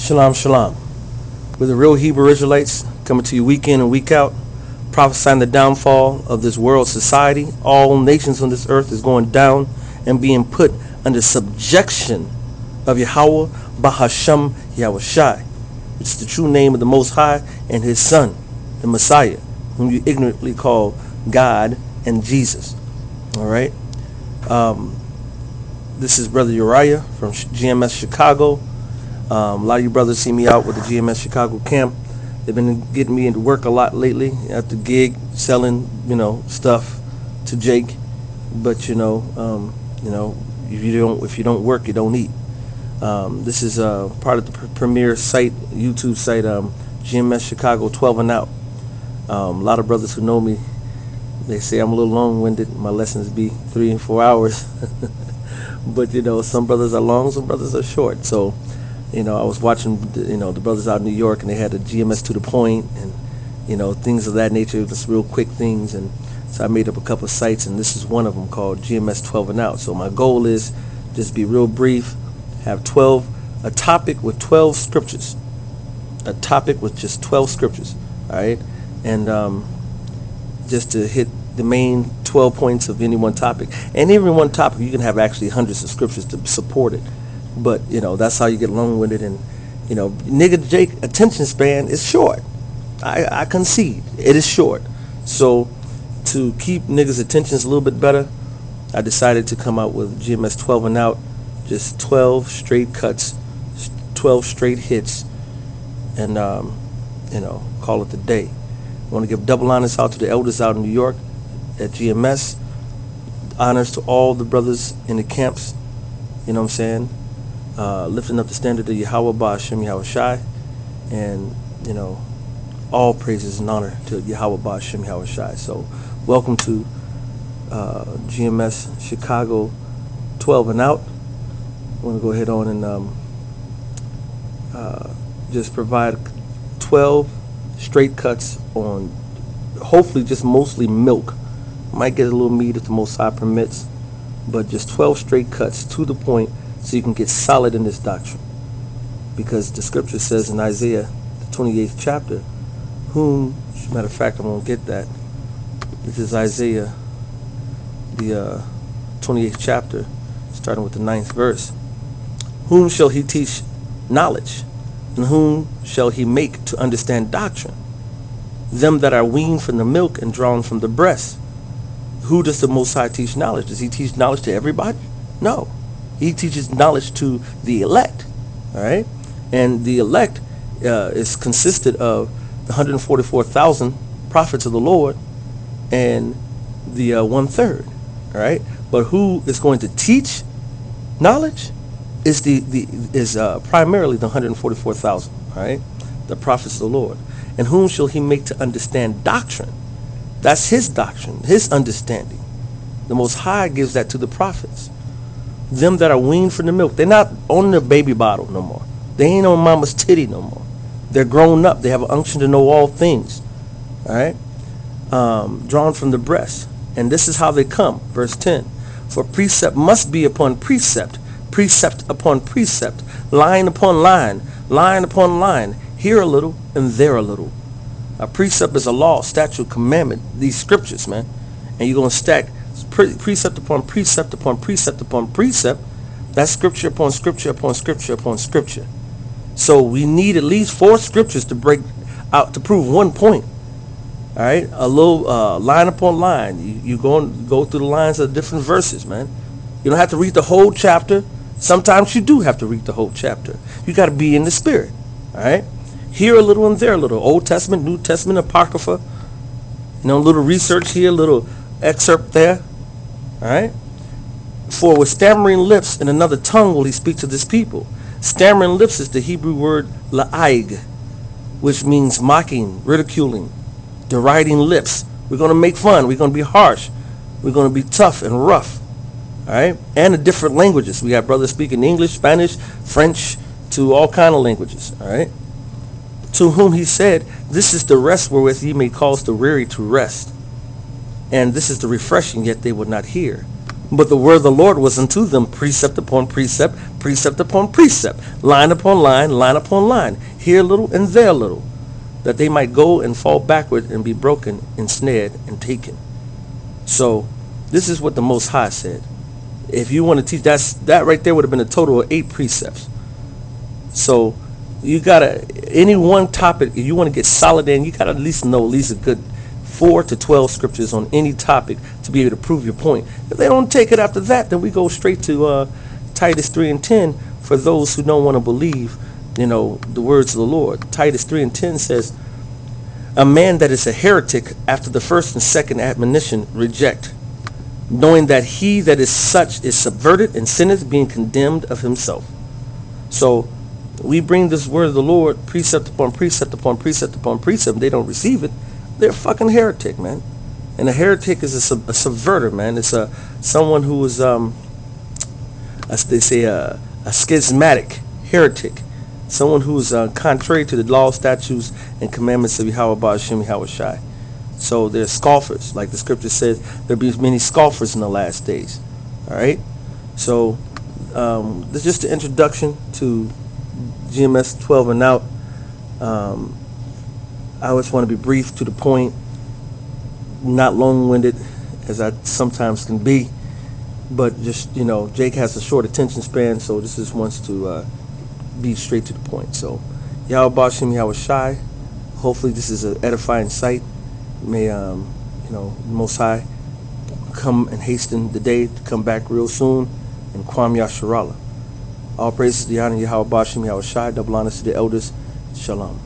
Shalom, shalom. We're the real Hebrew Israelites coming to you week in and week out, prophesying the downfall of this world society. All nations on this earth is going down and being put under subjection of Yahweh Bahasham Yahushai, which is the true name of the Most High, and his Son, the Messiah, whom you ignorantly call God and Jesus. All right. This is Brother Uriah from GMS Chicago. A lot of you brothers see me out with the GMS Chicago camp. They've been getting me into work a lot lately at the gig, selling, stuff to Jake. But if you don't work, you don't eat. This is part of the premier site, YouTube site, GMS Chicago 12 and out. A lot of brothers who know me, they say I'm a little long-winded. My lessons be 3 and 4 hours. But some brothers are long, some brothers are short. So I was watching the brothers out in New York, and they had the GMS to the point, and things of that nature, just real quick things. And so I made up a couple of sites, and this is one of them called GMS 12 and out. So my goal is just be real brief, have a topic with 12 scriptures, a topic with just 12 scriptures, all right, and just to hit the main 12 points of any one topic. And every one topic you can have actually hundreds of scriptures to support it. But that's how you get long-winded. And nigga Jake attention span is short. I concede it is short. So to keep niggas' attentions a little bit better, I decided to come out with GMS 12 and out, just 12 straight cuts, 12 straight hits, and call it the day. I want to give double honors out to the elders out in New York at GMS. Honors to all the brothers in the camps. You know what I'm saying? Lifting up the standard of Yahweh Ba'ashem Yahushai, and all praises and honor to Yahweh Ba'ashem Yahushai. So welcome to GMS Chicago 12 and out. I'm going to go ahead on and just provide 12 straight cuts on hopefully just mostly milk. Might get a little meat if the Most High permits, but just 12 straight cuts to the point, so you can get solid in this doctrine. Because the scripture says in Isaiah, the 28th chapter, matter of fact, I'm going to get that. This is Isaiah, the 28th chapter, starting with the 9th verse. Whom shall he teach knowledge? And whom shall he make to understand doctrine? Them that are weaned from the milk and drawn from the breast. Who does the Most High teach knowledge? Does he teach knowledge to everybody? No. He teaches knowledge to the elect, all right? And the elect is consisted of the 144,000 prophets of the Lord and the 1/3, all right? But who is going to teach knowledge is primarily the 144,000, all right? The prophets of the Lord. And whom shall he make to understand doctrine? That's his doctrine, his understanding. The Most High gives that to the prophets. Them that are weaned from the milk. They're not on the baby bottle no more. They ain't on mama's titty no more. They're grown up. They have an unction to know all things. All right? Drawn from the breast. And this is how they come. Verse 10. For precept must be upon precept, precept upon precept, line upon line, line upon line, here a little and there a little. A precept is a law, statute, commandment, these scriptures, man. And you're going to stack precept upon precept upon precept upon precept. That's scripture upon scripture upon scripture upon scripture. So we need at least 4 scriptures to break out to prove one point. All right, a little line upon line. You go through the lines of different verses, man. You don't have to read the whole chapter. Sometimes you do have to read the whole chapter. You got to be in the spirit. All right, here a little and there a little. Old Testament, New Testament, Apocrypha. A little research here, a little excerpt there. All right. For with stammering lips and another tongue will he speak to this people. Stammering lips is the Hebrew word la'aig, which means mocking, ridiculing, deriding lips. We're going to make fun. We're going to be harsh. We're going to be tough and rough. All right. And the different languages. We got brothers speaking English, Spanish, French, to all kind of languages. All right. To whom he said, this is the rest wherewith ye may cause the weary to rest. And this is the refreshing, yet they would not hear. But the word of the Lord was unto them precept upon precept, precept upon precept, line upon line, line upon line, here a little and there a little, that they might go and fall backward and be broken, ensnared, and taken. So this is what the Most High said. If you want to teach, that right there would have been a total of 8 precepts. So you gotta, any one topic, if you want to get solid in, you gotta at least know at least a good 4 to 12 scriptures on any topic to be able to prove your point. If they don't take it after that, then we go straight to Titus 3 and 10 for those who don't want to believe, the words of the Lord. Titus 3 and 10 says, a man that is a heretic after the first and second admonition reject, knowing that he that is such is subverted and sinneth, being condemned of himself. So we bring this word of the Lord, precept upon precept upon precept upon precept, and they don't receive it. They're a fucking heretic, man. And a heretic is a subverter, man. It's someone who is, as they say, a schismatic heretic. Someone who is contrary to the law, statutes, and commandments of Yahweh Ba'ashem Yahweh Shai. So they're scoffers. Like the scripture says, there'll be many scoffers in the last days. All right? So this is just the introduction to GMS 12 and out. I always want to be brief, to the point, not long-winded as I sometimes can be, but just, Jake has a short attention span, so this just wants to be straight to the point. So Yahweh Ba'ashem Yahweh Shai, hopefully this is an edifying sight. May Most High come and hasten the day to come back real soon, and Kwam Yasharallah. All praises to the honor Yahweh Ba'ashem Yahweh Shai, double honors to the elders. Shalom.